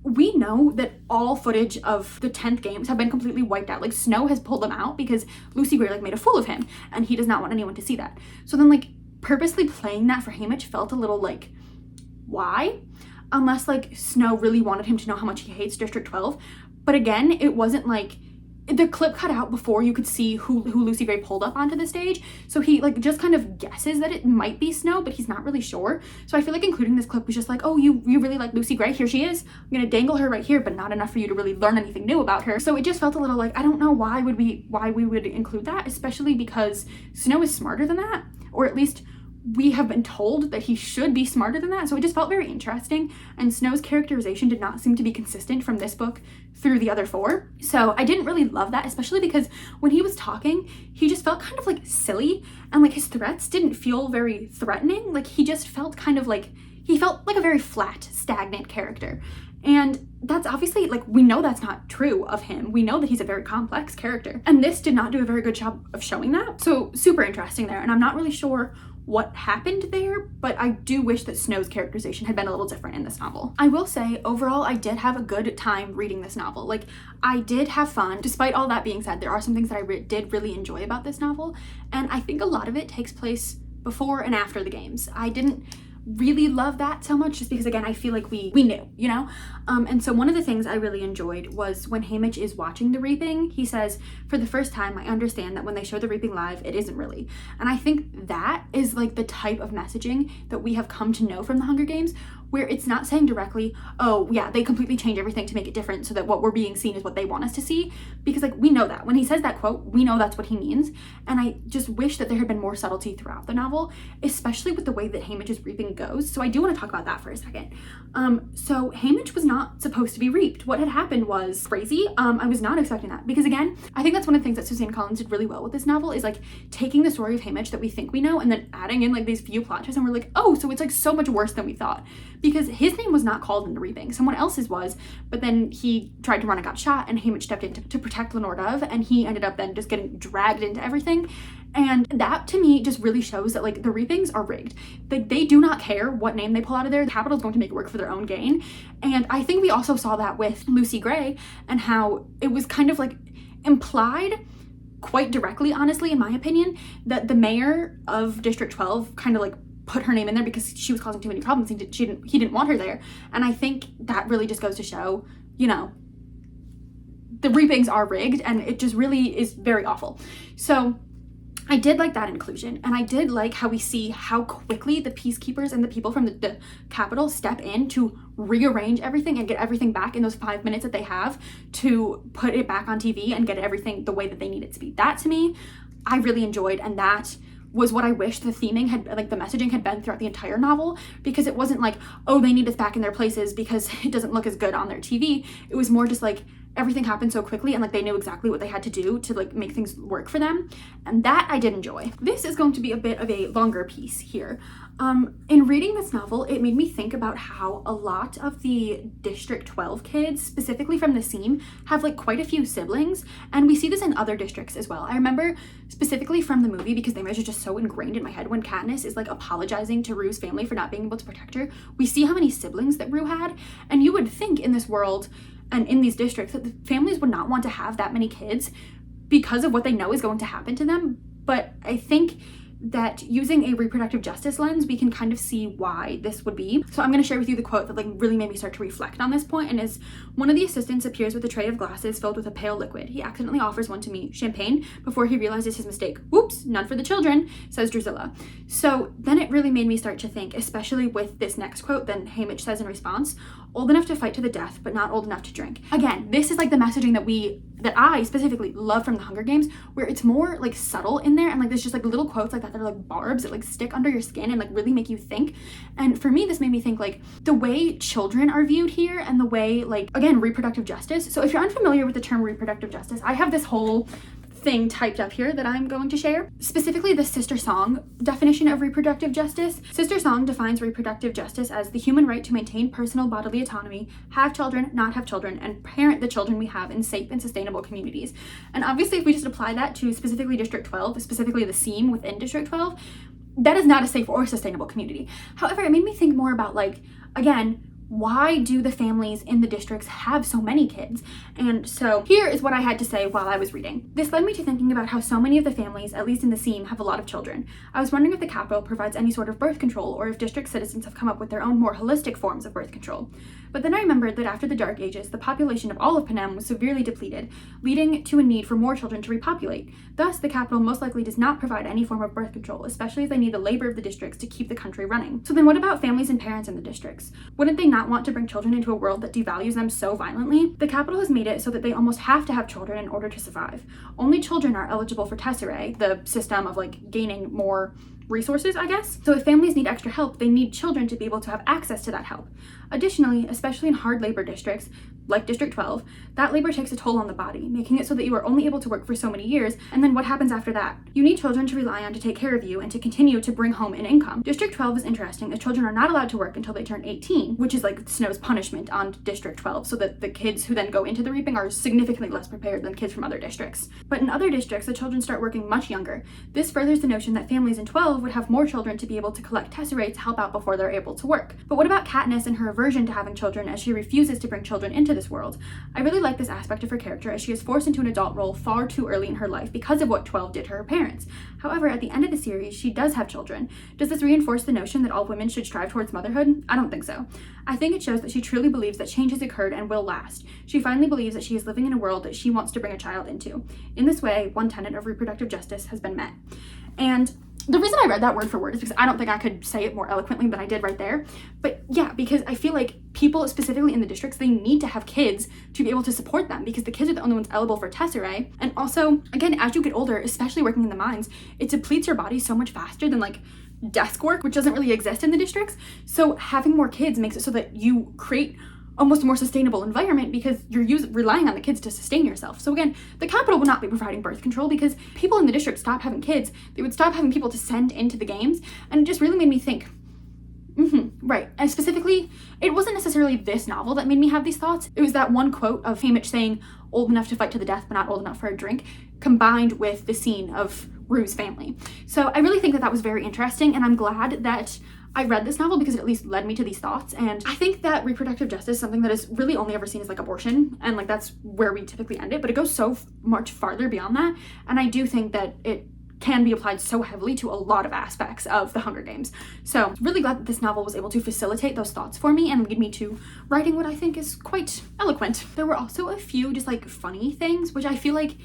we know that all footage of the 10th games have been completely wiped out. Like, Snow has pulled them out because Lucy Gray like made a fool of him, and he does not want anyone to see that. So then like purposely playing that for Haymitch felt a little like, why? Unless like Snow really wanted him to know how much he hates District 12. But again, it wasn't like, the clip cut out before you could see who Lucy Gray pulled up onto the stage. So he like just kind of guesses that it might be Snow, but he's not really sure. So I feel like including this clip was just like, oh, you really like Lucy Gray? Here she is. I'm gonna dangle her right here, but not enough for you to really learn anything new about her. So it just felt a little like, I don't know why we would include that, especially because Snow is smarter than that, or at least we have been told that he should be smarter than that. So it just felt very interesting, and Snow's characterization did not seem to be consistent from this book through the other 4. So I didn't really love that, especially because when he was talking, he just felt kind of like silly, and like his threats didn't feel very threatening. Like, he just felt kind of like, he felt like a very flat, stagnant character. And that's obviously, like, we know that's not true of him. We know that he's a very complex character, and this did not do a very good job of showing that. So super interesting there, and I'm not really sure what happened there, but I do wish that Snow's characterization had been a little different in this novel. I will say, overall, I did have a good time reading this novel. Like, I did have fun. Despite all that being said, there are some things that I did really enjoy about this novel, and I think a lot of it takes place before and after the games. I didn't really love that so much, just because again, I feel like we knew, you know? And so one of the things I really enjoyed was when Haymitch is watching the reaping, he says, for the first time, I understand that when they show the reaping live, it isn't really. And I think that is like the type of messaging that we have come to know from the Hunger Games, where it's not saying directly, oh yeah, they completely change everything to make it different so that what we're being seen is what they want us to see. Because like, we know that when he says that quote, we know that's what he means. And I just wish that there had been more subtlety throughout the novel, especially with the way that Haymitch's reaping goes. So I do want to talk about that for a second. So Haymitch was not supposed to be reaped. What had happened was crazy. I was not expecting that, because again, I think that's one of the things that Suzanne Collins did really well with this novel, is like taking the story of Haymitch that we think we know and then adding in like these few plot twists, and we're like, oh, so it's like so much worse than we thought. Because his name was not called in the reaping, someone else's was, but then he tried to run and got shot, and Haymitch stepped in to protect Lenore Dove, and he ended up then just getting dragged into everything. And that to me just really shows that like the reapings are rigged. Like, they do not care what name they pull out of there. The Capitol is going to make it work for their own gain. And I think we also saw that with Lucy Gray, and how it was kind of like implied quite directly, honestly, in my opinion, that the mayor of District 12 kind of like put her name in there because she was causing too many problems. He didn't want her there. And I think that really just goes to show, you know, the reapings are rigged, and it just really is very awful. So I did like that inclusion, and I did like how we see how quickly the peacekeepers and the people from the Capitol step in to rearrange everything and get everything back in those 5 minutes that they have to put it back on TV and get everything the way that they need it to be. That, to me, I really enjoyed, and that was what I wish the theming had, like the messaging had been throughout the entire novel, because it wasn't like, oh, they need us back in their places because it doesn't look as good on their TV. It was more just like, everything happened so quickly, and like they knew exactly what they had to do to like make things work for them, and that I did enjoy. This is going to be a bit of a longer piece here. In reading this novel, it made me think about how a lot of the District 12 kids, specifically from the scene, have like quite a few siblings, and we see this in other districts as well. I remember specifically from the movie, because the image is just so ingrained in my head, when Katniss is like apologizing to Rue's family for not being able to protect her, we see how many siblings that Rue had, and you would think in this world and in these districts that the families would not want to have that many kids because of what they know is going to happen to them. But I think that using a reproductive justice lens, we can kind of see why this would be. So I'm going to share with you the quote that like really made me start to reflect on this point, and is, one of the assistants appears with a tray of glasses filled with a pale liquid. He accidentally offers one to me, champagne, before he realizes his mistake. Whoops, none for the children, says Drusilla. So then it really made me start to think, especially with this next quote, then Haymitch says in response, old enough to fight to the death, but not old enough to drink. Again, this is like the messaging that I specifically love from the Hunger Games, where it's more like subtle in there, and like there's just like little quotes like that that are like barbs that like stick under your skin and like really make you think. And for me, this made me think like the way children are viewed here, and the way, like, again, reproductive justice. So if you're unfamiliar with the term reproductive justice, I have this whole thing typed up here that I'm going to share. Specifically, the Sister Song definition of reproductive justice. Sister Song defines reproductive justice as the human right to maintain personal bodily autonomy, have children, not have children, and parent the children we have in safe and sustainable communities. And obviously, if we just apply that to specifically District 12, specifically the seam within District 12, that is not a safe or sustainable community. However, it made me think more about, like, again, why do the families in the districts have so many kids? And so here is what I had to say while I was reading. This led me to thinking about how so many of the families, at least in the seam, have a lot of children. I was wondering if the Capitol provides any sort of birth control, or if district citizens have come up with their own more holistic forms of birth control. But then I remembered that after the Dark Ages, the population of all of Panem was severely depleted, leading to a need for more children to repopulate. Thus, the Capitol most likely does not provide any form of birth control, especially as they need the labor of the districts to keep the country running. So then what about families and parents in the districts? Wouldn't they not want to bring children into a world that devalues them so violently? The Capitol has made it so that they almost have to have children in order to survive. Only children are eligible for tesserae, the system of like gaining more resources, I guess. So if families need extra help, they need children to be able to have access to that help. Additionally, especially in hard labor districts, like District 12, that labor takes a toll on the body, making it so that you are only able to work for so many years, and then what happens after that? You need children to rely on to take care of you and to continue to bring home an income. District 12 is interesting as children are not allowed to work until they turn 18, which is like Snow's punishment on District 12, so that the kids who then go into the reaping are significantly less prepared than kids from other districts. But in other districts, the children start working much younger. This furthers the notion that families in 12 would have more children to be able to collect tesserae to help out before they're able to work. But what about Katniss and her aversion to having children, as she refuses to bring children into this world? I really like this aspect of her character, as she is forced into an adult role far too early in her life because of what 12 did to her parents. However, at the end of the series, she does have children. Does this reinforce the notion that all women should strive towards motherhood? I don't think so. I think it shows that she truly believes that change has occurred and will last. She finally believes that she is living in a world that she wants to bring a child into. In this way, one tenet of reproductive justice has been met. And the reason I read that word for word is because I don't think I could say it more eloquently than I did right there. But yeah, because I feel like people, specifically in the districts, they need to have kids to be able to support them, because the kids are the only ones eligible for tesserae. And also, again, as you get older, especially working in the mines, it depletes your body so much faster than like desk work, which doesn't really exist in the districts. So having more kids makes it so that you create almost a more sustainable environment, because you're relying on the kids to sustain yourself. So again, the Capitol will not be providing birth control because people in the district stop having kids. They would stop having people to send into the games, and it just really made me think, right. And specifically, it wasn't necessarily this novel that made me have these thoughts. It was that one quote of Haymitch saying, old enough to fight to the death, but not old enough for a drink, combined with the scene of Rue's family. So I really think that that was very interesting, and I'm glad that I read this novel because it at least led me to these thoughts. And I think that reproductive justice is something that is really only ever seen as like abortion, and like that's where we typically end it, but it goes so much farther beyond that. And I do think that it can be applied so heavily to a lot of aspects of the Hunger Games. So really glad that this novel was able to facilitate those thoughts for me and lead me to writing what I think is quite eloquent. There were also a few just like funny things, which I feel like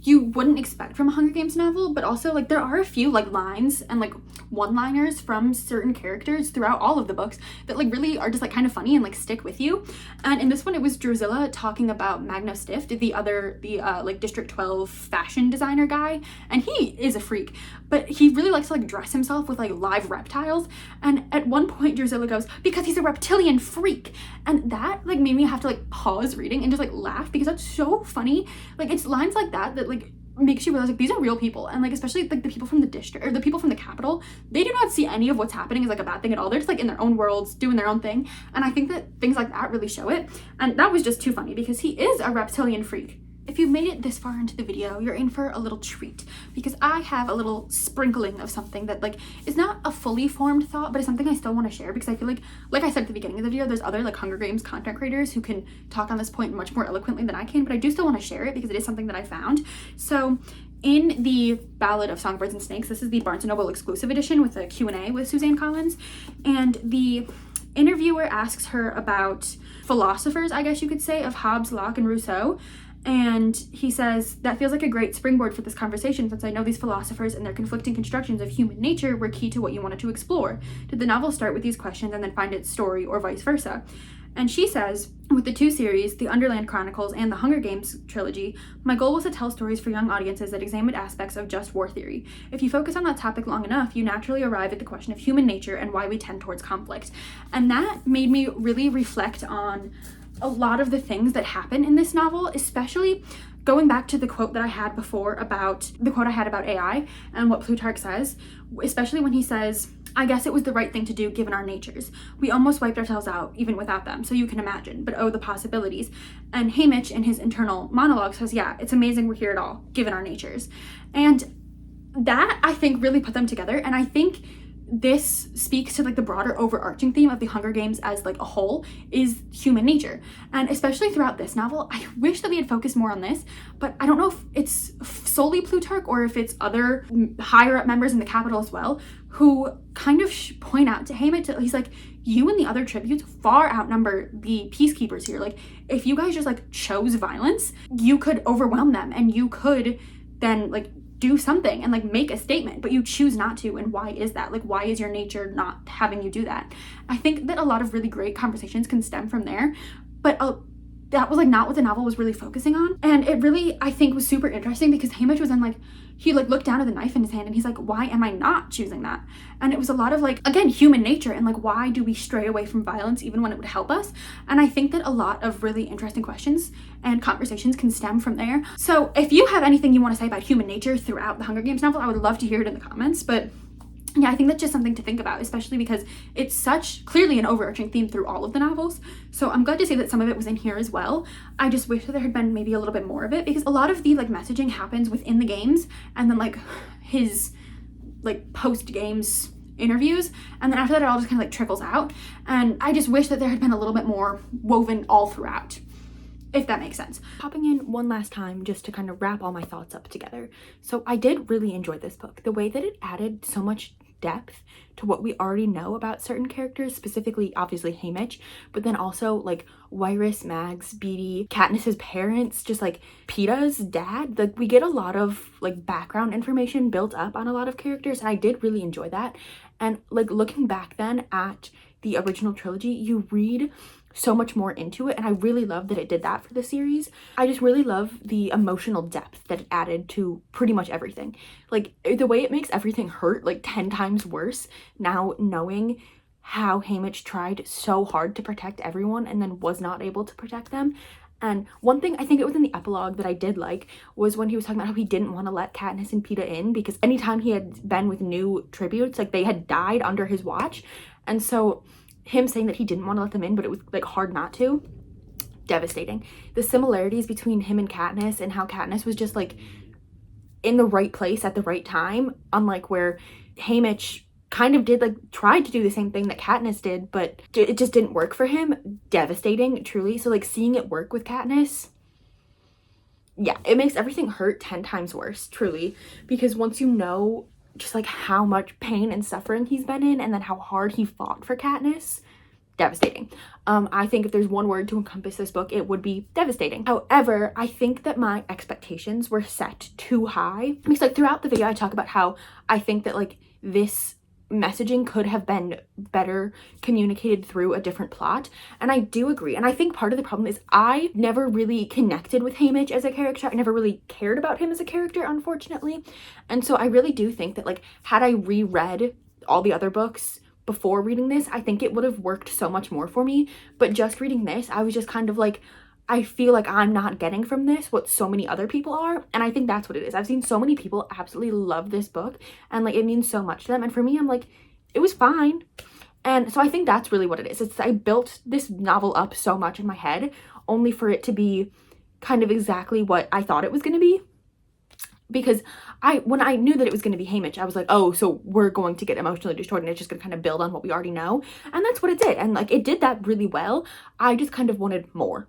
you wouldn't expect from a Hunger Games novel, but also like there are a few like lines and like one-liners from certain characters throughout all of the books that like really are just like kind of funny and like stick with you. And in this one, it was Drusilla talking about Magno Stift, the like District 12 fashion designer guy, and he is a freak, but he really likes to like dress himself with like live reptiles. And at one point Drusilla goes, because he's a reptilian freak, and that like made me have to like pause reading and just like laugh, because that's so funny. Like it's lines like that that like makes you realize like these are real people, and like especially like the people from the district or the people from the capital, they do not see any of what's happening as like a bad thing at all. They're just like in their own worlds doing their own thing, and I think that things like that really show it. And that was just too funny because he is a reptilian freak. If you've made it this far into the video, you're in for a little treat, because I have a little sprinkling of something that like is not a fully formed thought, but it's something I still want to share, because I feel like I said at the beginning of the video, there's other like Hunger Games content creators who can talk on this point much more eloquently than I can, but I do still want to share it because it is something that I found. So in the Ballad of Songbirds and Snakes, this is the Barnes & Noble exclusive edition with a Q&A with Suzanne Collins, and the interviewer asks her about philosophers, I guess you could say, of Hobbes, Locke, and Rousseau. And he says, that feels like a great springboard for this conversation, since I know these philosophers and their conflicting constructions of human nature were key to what you wanted to explore. Did the novel start with these questions and then find its story, or vice versa? And she says, with the two series, the Underland Chronicles and the Hunger Games trilogy, my goal was to tell stories for young audiences that examined aspects of just war theory. If you focus on that topic long enough, you naturally arrive at the question of human nature and why we tend towards conflict. And that made me really reflect on a lot of the things that happen in this novel, especially going back to the quote that I had before about AI and what Plutarch says, especially when he says, I guess it was the right thing to do given our natures. We almost wiped ourselves out even without them, so you can imagine, but oh, the possibilities. And Haymitch in his internal monologue says, yeah, it's amazing we're here at all, given our natures. And that, I think, really put them together, and I think this speaks to like the broader overarching theme of the Hunger Games as like a whole is human nature. And especially throughout this novel, I wish that we had focused more on this, but I don't know if it's solely Plutarch or if it's other higher up members in the capital as well who kind of point out to Haymitch, he's like, you and the other tributes far outnumber the peacekeepers here. Like if you guys just like chose violence, you could overwhelm them and you could then like do something and like make a statement, but you choose not to. And why is that? Like, why is your nature not having you do that? I think that a lot of really great conversations can stem from there, but that was like not what the novel was really focusing on. And it really, I think, was super interesting because Haymitch was then like, he like looked down at the knife in his hand and he's like, why am I not choosing that? And it was a lot of like, again, human nature and like, why do we stray away from violence even when it would help us? And I think that a lot of really interesting questions and conversations can stem from there. So if you have anything you want to say about human nature throughout the Hunger Games novel, I would love to hear it in the comments. But yeah, I think that's just something to think about, especially because it's such clearly an overarching theme through all of the novels. So I'm glad to see that some of it was in here as well. I just wish that there had been maybe a little bit more of it, because a lot of the like messaging happens within the games and then like his like post games interviews, and then after that it all just kind of like trickles out. And I just wish that there had been a little bit more woven all throughout, if that makes sense. Popping in one last time just to kind of wrap all my thoughts up together. So I did really enjoy this book. The way that it added so much depth to what we already know about certain characters, specifically obviously Haymitch, but then also like Wyrus, Mags, Beetee, Katniss's parents, just like Peeta's dad. Like we get a lot of like background information built up on a lot of characters, and I did really enjoy that. And like looking back then at the original trilogy, you read so much more into it, and I really love that it did that for the series. I just really love the emotional depth that it added to pretty much everything. Like the way it makes everything hurt like 10 times worse now, knowing how Haymitch tried so hard to protect everyone and then was not able to protect them. And one thing, I think it was in the epilogue, that I did like was when he was talking about how he didn't want to let Katniss and Peeta in because anytime he had been with new tributes, like they had died under his watch. And so him saying that he didn't want to let them in, but it was like hard not to, devastating. The similarities between him and Katniss, and how Katniss was just like in the right place at the right time, unlike where Haymitch kind of did like tried to do the same thing that Katniss did, but it just didn't work for him. Devastating, truly. So like seeing it work with Katniss, yeah, it makes everything hurt 10 times worse, truly, because once you know just like how much pain and suffering he's been in and then how hard he fought for Katniss, devastating. I think if there's one word to encompass this book, it would be devastating. However, I think that my expectations were set too high, because like throughout the video I talk about how I think that like this messaging could have been better communicated through a different plot, and I do agree. And I think part of the problem is I never really connected with Haymitch as a character. I never really cared about him as a character, unfortunately. And so I really do think that like had I reread all the other books before reading this, I think it would have worked so much more for me. But just reading this, I was just kind of like, I feel like I'm not getting from this what so many other people are, and I think that's what it is. I've seen so many people absolutely love this book, and like it means so much to them, and for me, I'm like, it was fine. And so I think that's really what it is. It's I built this novel up so much in my head only for it to be kind of exactly what I thought it was going to be. Because when I knew that it was going to be Haymitch, I was like, oh, so we're going to get emotionally destroyed and it's just going to kind of build on what we already know. And that's what it did. And like it did that really well. I just kind of wanted more,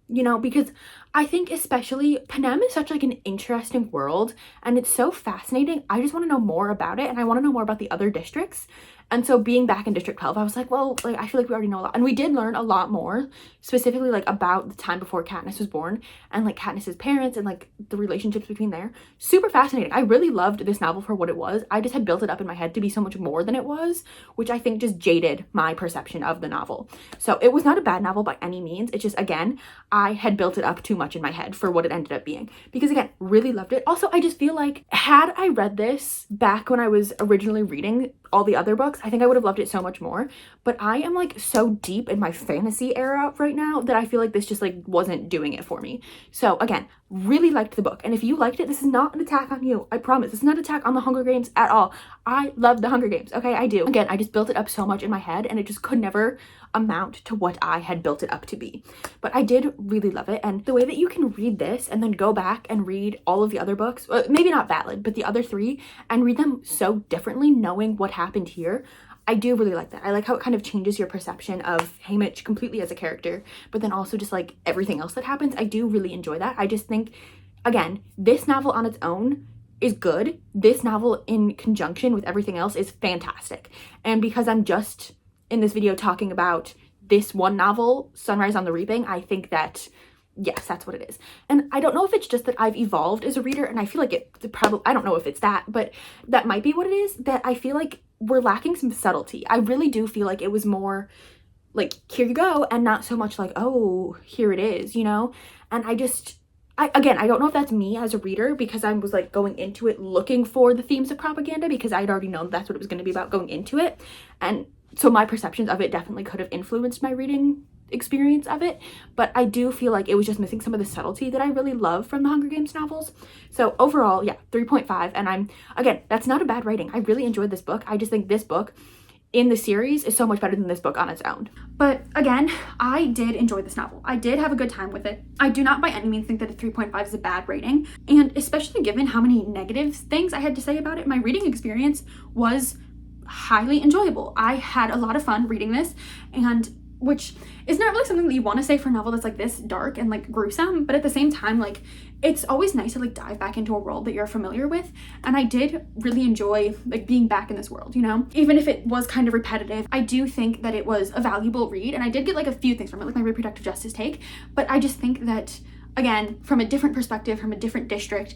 you know, because I think especially Panem is such like an interesting world and it's so fascinating. I just want to know more about it, and I want to know more about the other districts. And so being back in District 12, I was like, well, like I feel like we already know a lot. And we did learn a lot more, specifically like about the time before Katniss was born and like Katniss's parents and like the relationships between there. Super fascinating. I really loved this novel for what it was. I just had built it up in my head to be so much more than it was, which I think just jaded my perception of the novel. So it was not a bad novel by any means. It's just, again, I had built it up too much in my head for what it ended up being, because again, really loved it. Also, I just feel like had I read this back when I was originally reading all the other books, I think I would have loved it so much more. But I am like so deep in my fantasy era right now that I feel like this just like wasn't doing it for me. So again, really liked the book. And if you liked it, this is not an attack on you. I promise. This is not an attack on the Hunger Games at all. I love the Hunger Games. Okay, I do. Again, I just built it up so much in my head and it just could never amount to what I had built it up to be. But I did really love it. And the way that you can read this and then go back and read all of the other books, maybe not Valid, but the other three, and read them so differently, knowing what happened here, I do really like that. I like how it kind of changes your perception of Haymitch completely as a character, but then also just like everything else that happens. I do really enjoy that. I just think, again, this novel on its own is good. This novel in conjunction with everything else is fantastic. And because I'm just in this video talking about this one novel, Sunrise on the Reaping, I think that yes, that's what it is. And I don't know if it's just that I've evolved as a reader, and I feel like it probably, I don't know if it's that, but that might be what it is, that I feel like we're lacking some subtlety. I really do feel like it was more like, here you go, and not so much like, oh, here it is, you know? And again, I don't know if that's me as a reader, because I was like going into it looking for the themes of propaganda, because I'd already known that's what it was going to be about going into it. And so my perceptions of it definitely could have influenced my reading experience of it, but I do feel like it was just missing some of the subtlety that I really love from the Hunger Games novels. So overall, yeah, 3.5. And again, that's not a bad rating. I really enjoyed this book. I just think this book in the series is so much better than this book on its own. But again, I did enjoy this novel. I did have a good time with it. I do not by any means think that a 3.5 is a bad rating. And especially given how many negative things I had to say about it, my reading experience was highly enjoyable. I had a lot of fun reading this, and which is not really something that you want to say for a novel that's like this dark and like gruesome, but at the same time, like it's always nice to like dive back into a world that you're familiar with. And I did really enjoy like being back in this world, you know, even if it was kind of repetitive. I do think that it was a valuable read, and I did get like a few things from it, like my reproductive justice take, but I just think that, again, from a different perspective, from a different district,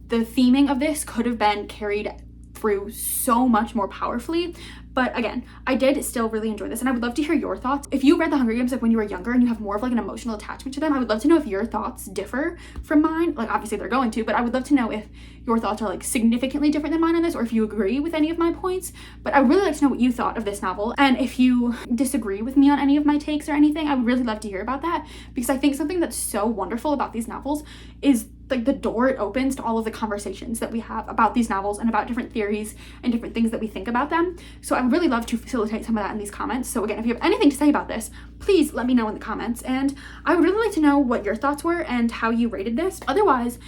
the theming of this could have been carried through so much more powerfully. But again, I did still really enjoy this, and I would love to hear your thoughts. If you read the Hunger Games like when you were younger and you have more of like an emotional attachment to them, I would love to know if your thoughts differ from mine. Like obviously they're going to, but I would love to know if your thoughts are like significantly different than mine on this, or if you agree with any of my points. But I would really like to know what you thought of this novel, and if you disagree with me on any of my takes or anything, I would really love to hear about that, because I think something that's so wonderful about these novels is like the door it opens to all of the conversations that we have about these novels and about different theories and different things that we think about them. So I would really love to facilitate some of that in these comments. So again, if you have anything to say about this, please let me know in the comments, and I would really like to know what your thoughts were and how you rated this. Otherwise,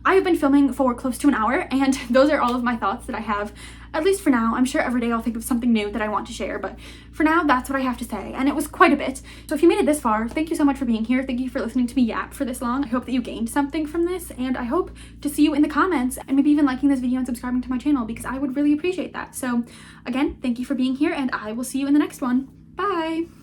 I have been filming for close to an hour, and those are all of my thoughts that I have, at least for now. I'm sure every day I'll think of something new that I want to share, but for now, that's what I have to say, and it was quite a bit. So if you made it this far, thank you so much for being here. Thank you for listening to me yap for this long. I hope that you gained something from this, and I hope to see you in the comments, and maybe even liking this video and subscribing to my channel, because I would really appreciate that. So again, thank you for being here, and I will see you in the next one. Bye!